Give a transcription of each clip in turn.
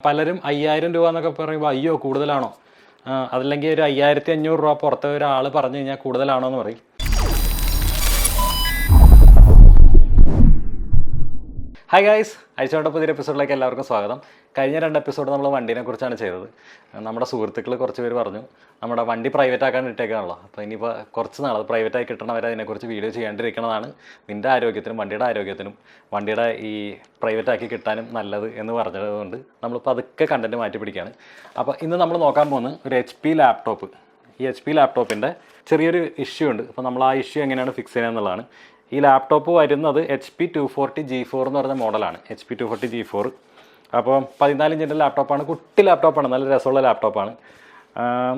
പലരും 5000 രൂപ എന്നൊക്കെ പറയുമ്പോൾ അയ്യോ കൂടുതലാണോ, അതല്ലെങ്കിൽ ഒരു 5500 രൂപ പുറത്ത് ഒരാൾ പറഞ്ഞു കഴിഞ്ഞാൽ കൂടുതലാണോ എന്ന് പറയും. ഹായ് ഗൈസ്, അഴിച്ചുകൊണ്ട പുതിയൊരു എപ്പിസോഡിലേക്ക് എല്ലാവർക്കും സ്വാഗതം. കഴിഞ്ഞ 2 എപ്പിസോഡ് നമ്മൾ വണ്ടീനെ കുറിച്ചാണ് ചെയ്തത്. നമ്മുടെ സുഹൃത്തുക്കൾ കുറച്ച് പേര് പറഞ്ഞു നമ്മുടെ വണ്ടി പ്രൈവറ്റ് ആക്കാൻ ഇട്ടേക്കാണല്ലോ, അപ്പോൾ ഇനിയിപ്പോൾ കുറച്ച് നാൾ അത് പ്രൈവറ്റായി കിട്ടണവരെ അതിനെക്കുറിച്ച് വീഡിയോ ചെയ്യാണ്ടിരിക്കണതാണ് നിൻ്റെ ആരോഗ്യത്തിനും വണ്ടിയുടെ ആരോഗ്യത്തിനും വണ്ടിയുടെ ഈ പ്രൈവറ്റാക്കി കിട്ടാനും നല്ലത് എന്ന് പറഞ്ഞതുകൊണ്ട് നമ്മളിപ്പോൾ അതൊക്കെ കണ്ടൻറ്റ് മാറ്റി പിടിക്കുകയാണ്. അപ്പോൾ ഇന്ന് നമ്മൾ നോക്കാൻ പോകുന്നത് ഒരു HP ലാപ്ടോപ്പ്. ഈ HP ലാപ്ടോപ്പിൻ്റെ ചെറിയൊരു ഇഷ്യൂ ഉണ്ട്. അപ്പോൾ നമ്മൾ ആ ഇഷ്യൂ എങ്ങനെയാണ് ഫിക്സ് ചെയ്യുക എന്നുള്ളതാണ്. ഈ ലാപ്ടോപ്പ് വരുന്നത് HP 240 G4 എന്ന് പറയുന്ന മോഡലാണ്. HP 240 G4 അപ്പോൾ 14 ഇഞ്ചിൻ്റെ ലാപ്ടോപ്പാണ്. കുട്ടി ലാപ്ടോപ്പാണ്, നല്ല രസമുള്ള ലാപ്ടോപ്പാണ്.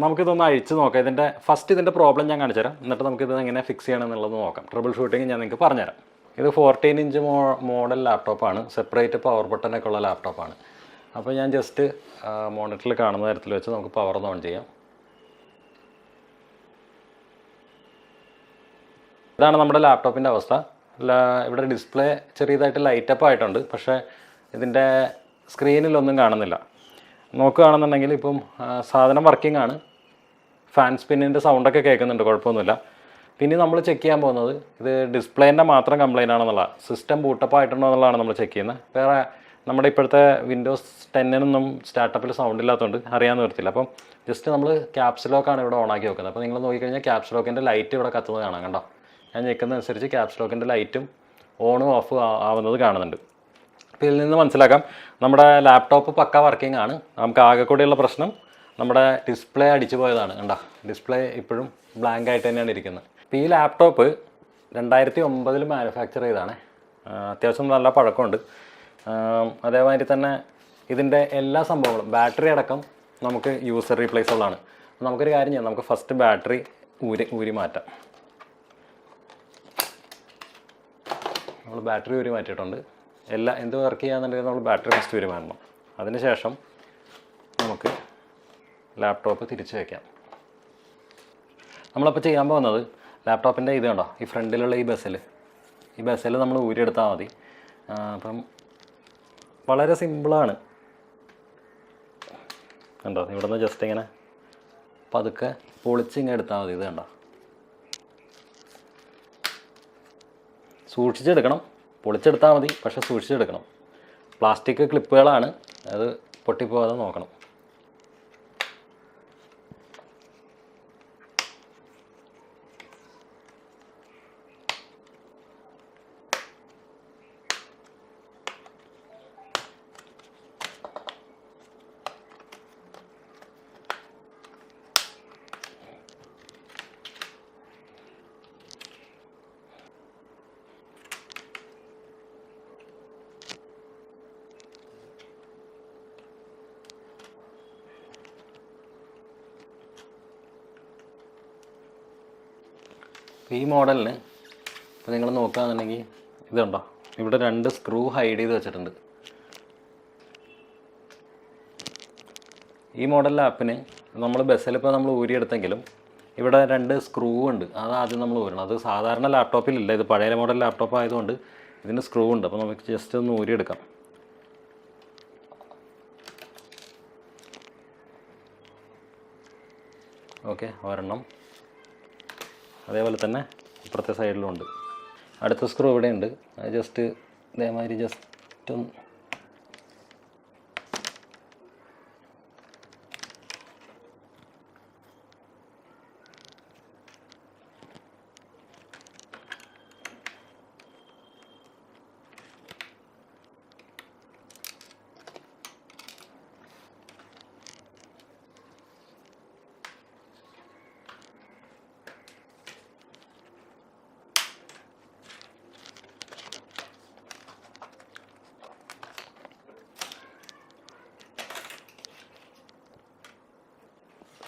നമുക്കിതൊന്ന് അഴിച്ച് നോക്കാം. ഇതിൻ്റെ പ്രോബ്ലം ഞാൻ കാണിച്ചു തരാം, എന്നിട്ട് നമുക്കിത് എങ്ങനെ ഫിക്സ് ചെയ്യണം എന്നുള്ളത് നോക്കാം. ട്രബിൾ ഷൂട്ടിങ് ഞാൻ നിങ്ങൾക്ക് പറഞ്ഞുതരാം. ഇത് 14 ഇഞ്ച് മോഡൽ ലാപ്ടോപ്പാണ്. സെപ്പറേറ്റ് പവർ ബട്ടനൊക്കെ ഉള്ള ലാപ്ടോപ്പാണ്. അപ്പോൾ ഞാൻ ജസ്റ്റ് മോണിറ്ററിൽ കാണുന്ന തരത്തിൽ വെച്ച് നമുക്ക് പവർ ഓൺ ചെയ്യാം. ഇതാണ് നമ്മുടെ ലാപ്ടോപ്പിൻ്റെ അവസ്ഥ. ഇവിടെ ഡിസ്പ്ലേ ചെറിയതായിട്ട് ലൈറ്റപ്പ് ആയിട്ടുണ്ട്, പക്ഷേ ഇതിൻ്റെ സ്ക്രീനിലൊന്നും കാണുന്നില്ല. നോക്കുകയാണെന്നുണ്ടെങ്കിൽ ഇപ്പം സാധനം വർക്കിംഗ് ആണ്. ഫാൻ സ്പിന്നിൻ്റെ സൗണ്ടൊക്കെ കേൾക്കുന്നുണ്ട്, കുഴപ്പമൊന്നുമില്ല. പിന്നെ നമ്മൾ ചെക്ക് ചെയ്യാൻ പോകുന്നത് ഇത് ഡിസ്പ്ലേൻ്റെ മാത്രം കംപ്ലയിൻ്റ് ആണെന്നുള്ള, സിസ്റ്റം ബൂട്ടപ്പ് ആയിട്ടുണ്ടോ എന്നുള്ളതാണ് നമ്മൾ ചെക്ക് ചെയ്യുന്നത്. വേറെ നമ്മുടെ ഇപ്പോഴത്തെ വിൻഡോസ് 10-നൊന്നും സ്റ്റാർട്ടപ്പിൽ സൗണ്ട് ഇല്ലാത്തതുകൊണ്ട് അറിയാമെന്ന് വരത്തില്ല. അപ്പം ജസ്റ്റ് നമ്മൾ ക്യാപ്സ് ലോക്കാണ് ഇവിടെ ഓണാക്കി വെക്കുന്നത്. അപ്പോൾ നിങ്ങൾ നോക്കിക്കഴിഞ്ഞാൽ ക്യാപ്സ് ലോക്കിൻ്റെ ലൈറ്റ് ഇവിടെ കത്തുന്നത് കാണാം. കണ്ടോ, ഞാൻ ഞെക്കുന്നതനുസരിച്ച് ക്യാപ്സ് ലോക്കിൻ്റെ ലൈറ്റും ഓണും ഓഫ് ആവുന്നത് കാണുന്നുണ്ട്. അപ്പോൾ ഇതിൽ നിന്ന് മനസ്സിലാക്കാം നമ്മുടെ ലാപ്ടോപ്പ് പക്ക വർക്കിംഗ് ആണ്. നമുക്ക് ആകെ കൂടെയുള്ള പ്രശ്നം നമ്മുടെ ഡിസ്പ്ലേ അടിച്ചു പോയതാണ്. കണ്ടോ, ഡിസ്പ്ലേ ഇപ്പോഴും ബ്ലാങ്ക് ആയിട്ട് തന്നെയാണ് ഇരിക്കുന്നത്. അപ്പോൾ ഈ ലാപ്ടോപ്പ് 2009 മാനുഫാക്ചർ ചെയ്തതാണ്. അത്യാവശ്യം നല്ല പഴക്കമുണ്ട്. അതേമാതിരി തന്നെ ഇതിൻ്റെ എല്ലാ സംഭവങ്ങളും ബാറ്ററി അടക്കം നമുക്ക് യൂസർ റീപ്ലേസബിളാണ്. നമുക്കൊരു കാര്യം ചെയ്യാം, നമുക്ക് ഫസ്റ്റ് ബാറ്ററി ഊരി മാറ്റാം. നമ്മൾ ബാറ്ററി ഊരി മാറ്റിയിട്ടുണ്ട്. എന്ത് വർക്ക് ചെയ്യാന്നുണ്ടെങ്കിൽ നമ്മൾ ബാറ്ററി ഫസ്റ്റ് ഊരി മാറ്റണം. അതിനുശേഷം നമുക്ക് ലാപ്ടോപ്പ് തിരിച്ച് വയ്ക്കാം. നമ്മളപ്പോൾ ചെയ്യാൻ പോകുന്നത് ലാപ്ടോപ്പിൻ്റെ ഇത് കണ്ടോ, ഈ ഫ്രണ്ടിലുള്ള ഈ ബസ്സിൽ നമ്മൾ ഊരിയെടുത്താൽ മതി. അപ്പം വളരെ സിമ്പിളാണ്. കണ്ടോ, ഇവിടെ നിന്ന് ജസ്റ്റ് ഇങ്ങനെ പതുക്കെ പൊളിച്ചിങ്ങനെ എടുത്താൽ മതി. ഇത് കണ്ടോ, സൂക്ഷിച്ചെടുക്കണം. പൊളിച്ചെടുത്താൽ മതി, പക്ഷെ സൂക്ഷിച്ചെടുക്കണം. പ്ലാസ്റ്റിക് ക്ലിപ്പുകളാണ്, അത് പൊട്ടിപ്പോകാതെ നോക്കണം. ഈ മോഡലിന് ഇപ്പോൾ നിങ്ങൾ നോക്കുകയാണെന്നുണ്ടെങ്കിൽ ഇതുണ്ടോ, ഇവിടെ 2 സ്ക്രൂ ഹൈഡ് ചെയ്ത് വെച്ചിട്ടുണ്ട്. ഈ മോഡൽ ലാപ്പിന് നമ്മൾ ബസ്സിലിപ്പോൾ നമ്മൾ ഊരിയെടുത്തെങ്കിലും ഇവിടെ 2 സ്ക്രൂ ഉണ്ട്. അത് ആദ്യം നമ്മൾ ഊരണം. അത് സാധാരണ ലാപ്ടോപ്പിലില്ല, ഇത് പഴയ മോഡൽ ലാപ്ടോപ്പ് ആയതുകൊണ്ട് ഇതിന് സ്ക്രൂ ഉണ്ട്. അപ്പോൾ നമുക്ക് ജസ്റ്റ് ഒന്ന് ഊരിയെടുക്കാം. ഓക്കെ, ഒരെണ്ണം. അതേപോലെ തന്നെ ഇപ്പുറത്തെ സൈഡിലുണ്ട്. അടുത്ത സ്ക്രൂ ഇവിടെ ഉണ്ട്. അത് ജസ്റ്റ് ഇതേമാതിരി ജസ്റ്റ് ഒന്ന്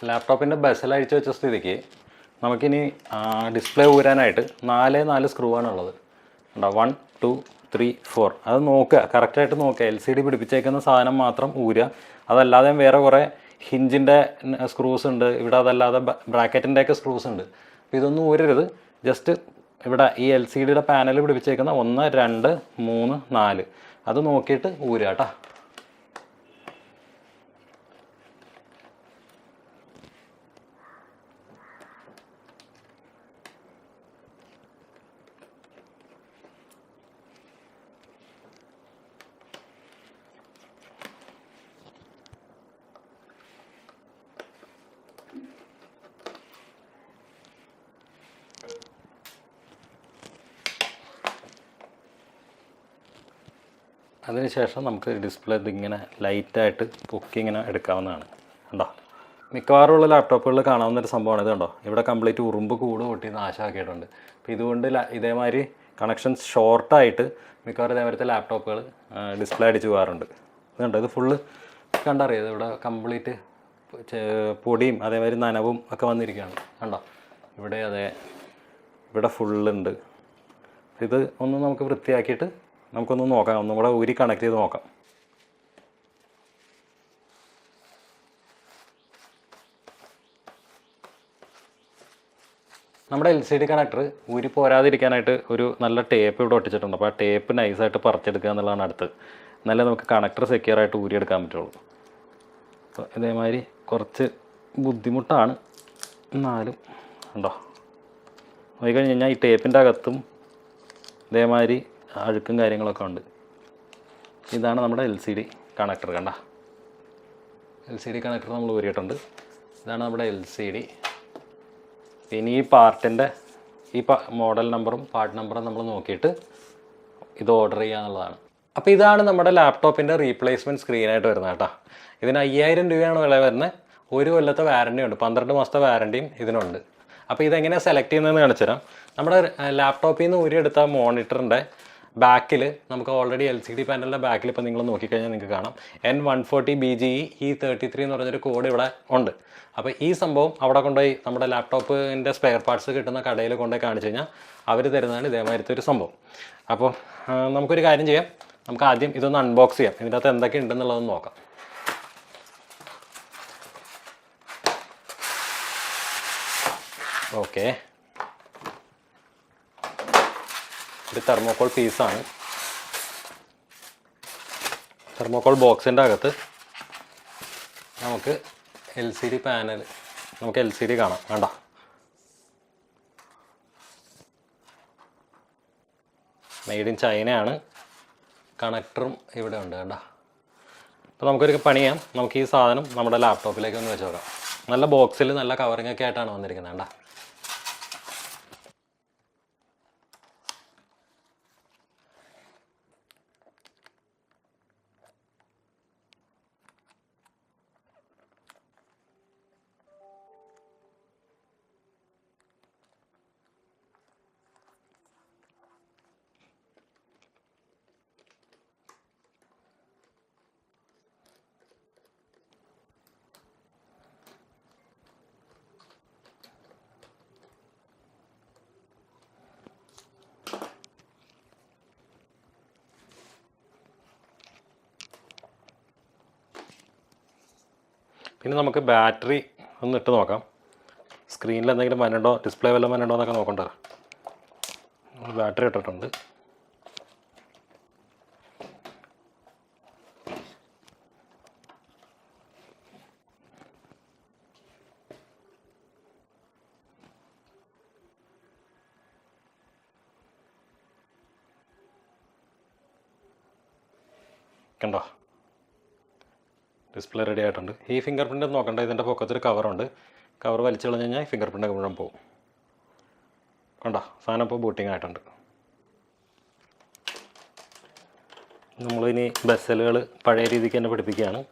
ലാപ്ടോപ്പിൻ്റെ ബസ്സിൽ അഴിച്ചു വെച്ച സ്ഥിതിക്ക് നമുക്കിനി ഡിസ്പ്ലേ ഊരാനായിട്ട് 4 സ്ക്രൂ ആണുള്ളത്. ഉണ്ടോ, 1 2 3 4. അത് നോക്കുക, കറക്റ്റായിട്ട് നോക്കുക. LCD പിടിപ്പിച്ചേക്കുന്ന സാധനം മാത്രം ഊരുക. അതല്ലാതെ വേറെ കുറേ ഹിഞ്ചിൻ്റെ സ്ക്രൂസ് ഉണ്ട് ഇവിടെ, അതല്ലാതെ ബ്രാക്കറ്റിൻ്റെയൊക്കെ സ്ക്രൂസ് ഉണ്ട്. അപ്പോൾ ഇതൊന്നും ഊരരുത്. ജസ്റ്റ് ഇവിടെ ഈ LCDയുടെ പാനൽ പിടിപ്പിച്ചേക്കുന്ന 1 2 3 4 അത് നോക്കിയിട്ട് ഊരുക കേട്ടോ. അതിനുശേഷം നമുക്ക് ഡിസ്പ്ലേ ഇതിങ്ങനെ ലൈറ്റായിട്ട് പൊക്കി ഇങ്ങനെ എടുക്കാവുന്നതാണ്. കണ്ടോ, മിക്കവാറുമുള്ള ലാപ്ടോപ്പുകളിൽ കാണാവുന്നൊരു സംഭവമാണ് ഇത്. കണ്ടോ, ഇവിടെ കംപ്ലീറ്റ് ഉറുമ്പ് കൂട് പൊട്ടി നാശമാക്കിയിട്ടുണ്ട്. അപ്പോൾ ഇതുകൊണ്ട് ഇതേമാതിരി കണക്ഷൻസ് ഷോർട്ടായിട്ട് മിക്കവാറും ഇതേമാതിരത്തെ ലാപ്ടോപ്പുകൾ ഡിസ്പ്ലേ അടിച്ച് പോകാറുണ്ട്. ഇതുണ്ട്, ഇത് ഫുള്ള് കണ്ടറിയാം, ഇവിടെ കംപ്ലീറ്റ് പൊടിയും അതേമാതിരി നനവും ഒക്കെ വന്നിരിക്കുകയാണ്. കണ്ടോ, ഇവിടെ അതെ, ഇവിടെ ഫുള്ളുണ്ട്. ഇത് ഒന്ന് നമുക്ക് വൃത്തിയാക്കിയിട്ട് നമുക്കൊന്ന് നോക്കാം, ഒന്നും കൂടെ ഊരി കണക്ട് ചെയ്ത് നോക്കാം. നമ്മുടെ LCD കണക്ടർ ഊരി പോരാതിരിക്കാനായിട്ട് ഒരു നല്ല ടേപ്പ് ഇവിടെ ഒട്ടിച്ചിട്ടുണ്ട്. അപ്പോൾ ആ ടേപ്പ് നൈസായിട്ട് പറിച്ചെടുക്കുക എന്നുള്ളതാണ് അടുത്ത്. എന്നാലേ നമുക്ക് കണക്ടർ സെക്യൂറായിട്ട് ഊരിയെടുക്കാൻ പറ്റുള്ളൂ. അപ്പോൾ ഇതേമാതിരി കുറച്ച് ബുദ്ധിമുട്ടാണ്, എന്നാലും ഉണ്ടോ നോക്കിക്കഴിഞ്ഞ് കഴിഞ്ഞാൽ ഈ ടേപ്പിൻ്റെ അകത്തും ഇതേമാതിരി അഴുക്കും കാര്യങ്ങളൊക്കെ ഉണ്ട്. ഇതാണ് നമ്മുടെ LCD കണക്ടർ. കണ്ട, LCD കണക്ടർ നമ്മൾ ഊരിയിട്ടുണ്ട്. ഇതാണ് നമ്മുടെ LCD. ഇനി ഈ പാർട്ടിൻ്റെ മോഡൽ നമ്പറും പാർട്ട് നമ്പറും നമ്മൾ നോക്കിയിട്ട് ഇത് ഓർഡർ ചെയ്യുക എന്നുള്ളതാണ്. അപ്പോൾ ഇതാണ് നമ്മുടെ ലാപ്ടോപ്പിൻ്റെ റീപ്ലേസ്മെൻറ്റ് സ്ക്രീനായിട്ട് വരുന്നത് കേട്ടോ. ഇതിന് 5000 രൂപയാണ് വില വരുന്നത്. 1 കൊല്ലത്തെ വാറൻറ്റി ഉണ്ട്, 12 മാസത്തെ വാറൻറ്റിയും ഇതിനുണ്ട്. അപ്പോൾ ഇതെങ്ങനെയാണ് സെലക്ട് ചെയ്യുന്നതെന്ന് കാണിച്ചു തരാം. നമ്മുടെ ലാപ്ടോപ്പിൽ നിന്ന് ഊരിയെടുത്ത മോണിറ്ററിൻ്റെ ബാക്കിൽ നമുക്ക് ഓൾറെഡി LCD പാനലിൻ്റെ ബാക്കിൽ ഇപ്പോൾ നിങ്ങൾ നോക്കിക്കഴിഞ്ഞാൽ നിങ്ങൾക്ക് കാണാം N140BGE E33 എന്ന് പറഞ്ഞൊരു കോഡ് ഇവിടെ ഉണ്ട്. അപ്പോൾ ഈ സംഭവം അവിടെ കൊണ്ടുപോയി നമ്മുടെ ലാപ്ടോപ്പിൻ്റെ സ്പെയർ പാർട്സ് കിട്ടുന്ന കടയിൽ കൊണ്ടുപോയി കാണിച്ചു കഴിഞ്ഞാൽ അവർ തരുന്നതാണ് ഇതേമാതിരത്തെ ഒരു സംഭവം. അപ്പോൾ നമുക്കൊരു കാര്യം ചെയ്യാം, നമുക്ക് ആദ്യം ഇതൊന്ന് അൺബോക്സ് ചെയ്യാം, ഇതിൻ്റെ അകത്ത് എന്തൊക്കെ ഉണ്ടെന്നുള്ളതൊന്ന് നോക്കാം. ഓക്കെ, ഇത് തെർമോക്കോൾ പീസാണ്. തെർമോക്കോൾ ബോക്സിൻ്റെ അകത്ത് നമുക്ക് LCD പാനൽ, നമുക്ക് LCD കാണാം. വേണ്ട, മെയ്ഡ് ഇൻ ചൈനയാണ്. കണക്ടറും ഇവിടെ ഉണ്ട്. വേണ്ട, അപ്പോൾ നമുക്കൊരു പണി ചെയ്യാം, നമുക്ക് ഈ സാധനം നമ്മുടെ ലാപ്ടോപ്പിലേക്ക് ഒന്ന് വെച്ച് നോക്കാം. നല്ല ബോക്സിൽ നല്ല കവറിങ് ഒക്കെ ആയിട്ടാണ് വന്നിരിക്കുന്നത്. വേണ്ട, പിന്നെ നമുക്ക് ബാറ്ററി ഒന്ന് ഇട്ട് നോക്കാം. സ്ക്രീനിൽ എന്തെങ്കിലും വരണ്ടോ, ഡിസ്പ്ലേ വല്ലതും വരണ്ടോ എന്നൊക്കെ നോക്കണ്ടോ. ബാറ്ററി ഇട്ടിട്ടുണ്ട്. കണ്ടോ, ഡിസ്പ്ലേ റെഡി ആയിട്ടുണ്ട്. ഈ ഫിംഗർ പ്രിൻ്റ് നോക്കണ്ട, ഇതിൻ്റെ പൊക്കത്തൊരു കവറുണ്ട്. കവർ വലിച്ചു കളഞ്ഞ് കഴിഞ്ഞാൽ ഫിംഗർ പ്രിൻ്റ് മുഴുവൻ പോകും. കണ്ടോ, സാധനം ഇപ്പോൾ ബൂട്ടിങ് ആയിട്ടുണ്ട്. നമ്മളിനി ബെസലുകൾ പഴയ രീതിക്ക് തന്നെ പിടിപ്പിക്കുകയാണ്.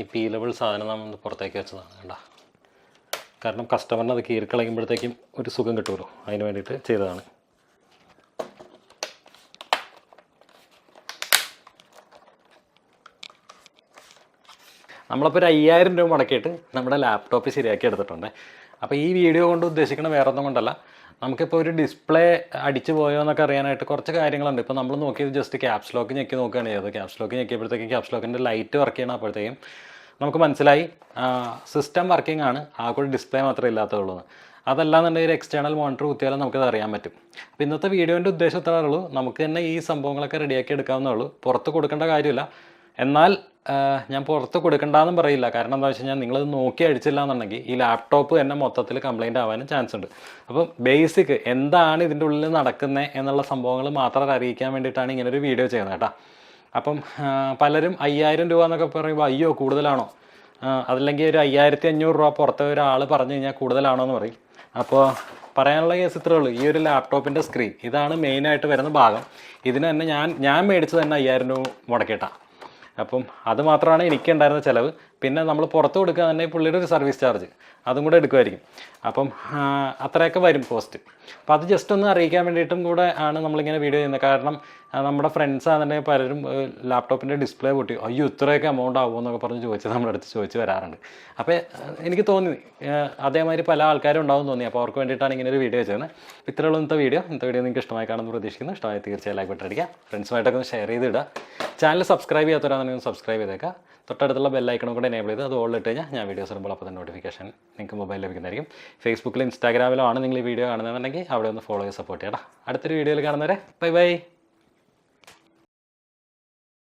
ഈ പീലബിൾ സാധനം നമ്മൾ പുറത്തേക്ക് വെച്ചതാണ്. വേണ്ട, കാരണം കസ്റ്റമറിന് അത് കീറിക്കളയുമ്പോഴത്തേക്കും ഒരു സുഖം കിട്ടുമല്ലോ, അതിന് വേണ്ടിയിട്ട് ചെയ്തതാണ്. നമ്മളപ്പോൾ ഒരു 5000 രൂപ മുടക്കിയിട്ട് നമ്മുടെ ലാപ്ടോപ്പ് ശരിയാക്കി എടുത്തിട്ടുണ്ട്. അപ്പോൾ ഈ വീഡിയോ കൊണ്ട് ഉദ്ദേശിക്കുന്നത് വേറെ ഒന്നും കൊണ്ടല്ല, നമുക്കിപ്പോൾ ഒരു ഡിസ്പ്ലേ അടിച്ചു പോയോ എന്നൊക്കെ അറിയാനായിട്ട് കുറച്ച് കാര്യങ്ങളുണ്ട്. ഇപ്പോൾ നമ്മൾ നോക്കിയത് ജസ്റ്റ് ക്യാപ്സ് ലോക്ക് ഞെക്കി നോക്കുകയാണ് ചെയ്തത്. ക്യാപ്സ് ലോക്ക് ഞെക്കിയപ്പോഴത്തേക്കും ക്യാപ്സ് ലോക്കിൻ്റെ ലൈറ്റ് വർക്ക് ചെയ്യണം. അപ്പോഴത്തേക്കും നമുക്ക് മനസ്സിലായി സിസ്റ്റം വർക്കിംഗ് ആണ്, ആ കൂടി ഡിസ്പ്ലേ മാത്രമേ ഇല്ലാത്തുള്ളൂ. അതല്ലാന്നുണ്ടെങ്കിൽ ഒരു എക്സ്റ്റേണൽ മോണിറ്റർ കുത്തിയാലും നമുക്കത് അറിയാൻ പറ്റും. അപ്പോൾ ഇന്നത്തെ വീഡിയോൻ്റെ ഉദ്ദേശം ഇത്രയേ ഉള്ളൂ. നമുക്ക് തന്നെ ഈ സംഭവങ്ങളൊക്കെ റെഡിയാക്കി എടുക്കാവുന്നേ ഉള്ളൂ. പുറത്ത് കൊടുക്കേണ്ട കാര്യമില്ല. എന്നാൽ ഞാൻ പുറത്ത് കൊടുക്കണ്ടെന്നും പറയില്ല. കാരണം എന്താ വെച്ച് കഴിഞ്ഞാൽ നിങ്ങളത് നോക്കി അടിച്ചില്ല എന്നുണ്ടെങ്കിൽ ഈ ലാപ്ടോപ്പ് തന്നെ മൊത്തത്തിൽ കംപ്ലൈൻറ്റ് ആവാനും ചാൻസ് ഉണ്ട്. അപ്പം ബേസിക് എന്താണ് ഇതിൻ്റെ ഉള്ളിൽ നടക്കുന്നത് എന്നുള്ള സംഭവങ്ങൾ മാത്രം അറിയിക്കാൻ വേണ്ടിയിട്ടാണ് ഇങ്ങനൊരു വീഡിയോ ചെയ്യുന്നത് കേട്ടോ. അപ്പം പലരും 5000 രൂപ എന്നൊക്കെ പറയുമ്പോൾ അയ്യോ കൂടുതലാണോ, അതല്ലെങ്കിൽ ഒരു 5500 രൂപ പുറത്തെ ഒരാൾ പറഞ്ഞു കഴിഞ്ഞാൽ കൂടുതലാണോ എന്ന് പറയും. അപ്പോൾ പറയാനുള്ള കേസ് ഇത്രയേ ഉള്ളൂ. ഈ ഒരു ലാപ്ടോപ്പിൻ്റെ സ്ക്രീൻ ഇതാണ് മെയിനായിട്ട് വരുന്ന ഭാഗം. ഇതിന് തന്നെ ഞാൻ മേടിച്ചത് തന്നെ 5000 രൂപ മുടക്കിയിട്ടാണ്. അപ്പം അത് മാത്രമാണ് എനിക്കുണ്ടായിരുന്ന ചിലവ്. പിന്നെ നമ്മൾ പുറത്ത് കൊടുക്കുക തന്നെ പുള്ളിയുടെ ഒരു സർവീസ് ചാർജ് അതും കൂടെ എടുക്കുമായിരിക്കും. അപ്പം അത്രയൊക്കെ വരും കോസ്റ്റ്. അപ്പം അത് ജസ്റ്റ് ഒന്ന് അറിയിക്കാൻ വേണ്ടിയിട്ടും കൂടെ ആണ് നമ്മളിങ്ങനെ വീഡിയോ ചെയ്യുന്നത്. കാരണം നമ്മുടെ ഫ്രണ്ട്സ് ആണെന്നുണ്ടെങ്കിൽ പലരും ലാപ്ടോപ്പിൻ്റെ ഡിസ്പ്ലേ പൊട്ടി അയ്യോ ഇത്രയൊക്കെ എമൗണ്ട് ആകുമോ എന്നൊക്കെ പറഞ്ഞ് നമ്മുടെ അടുത്ത് ചോദിച്ച് വരാറുണ്ട്. അപ്പോൾ എനിക്ക് തോന്നി അതേമാതിരി പല ആൾക്കാരും ഉണ്ടാവും തോന്നി. അപ്പോൾ അവർക്ക് വേണ്ടിയിട്ടാണ് ഇങ്ങനെ ഒരു വീഡിയോ ചെയ്യുന്നത്. ഇത്രയുള്ള ഇന്നത്തെ വീഡിയോ നിങ്ങൾക്ക് ഇഷ്ടമായി കാണുമെന്ന് പ്രതീക്ഷിക്കുന്നു. ഇഷ്ടമായി തീർച്ചയായും ലൈക്ക് ബട്ടൺ അടിക്കുക, ഫ്രണ്ട്സുമായിട്ടൊക്കെ ഒന്ന് ഷെയർ ചെയ്തിടുക. ചാനൽ സബ്സ്ക്രൈബ് ചെയ്യാത്തവരാണെന്നുണ്ടെങ്കിൽ സബ്സ്ക്രൈബ് ചെയ്തേക്കുക. തൊട്ടടുത്തുള്ള ബെല്ലൈക്കണം കൂടെ എനേബിൾ ചെയ്ത് അത് ഓൾ ഇട്ട് കഴിഞ്ഞാൽ ഞാൻ വീഡിയോസ് ഇടുമ്പോൾ അപ്പോൾ തന്നെ നോട്ടിഫിക്കേഷൻ നിങ്ങൾക്ക് മൊബൈലിൽ ലഭിക്കുന്നതായിരിക്കും. ഫേസ്ബുക്കിലും ഇൻസ്റ്റാഗ്രാമിലും ആണ് നിങ്ങൾ ഈ വീഡിയോ കാണുന്നതെന്നുണ്ടെങ്കിൽ അവിടെ ഒന്ന് ഫോളോ ചെയ്ത് സപ്പോർട്ട് ചെയ്യണം. അടുത്തൊരു വീഡിയോയിൽ കാണുന്നവരെ ബൈ ബൈ.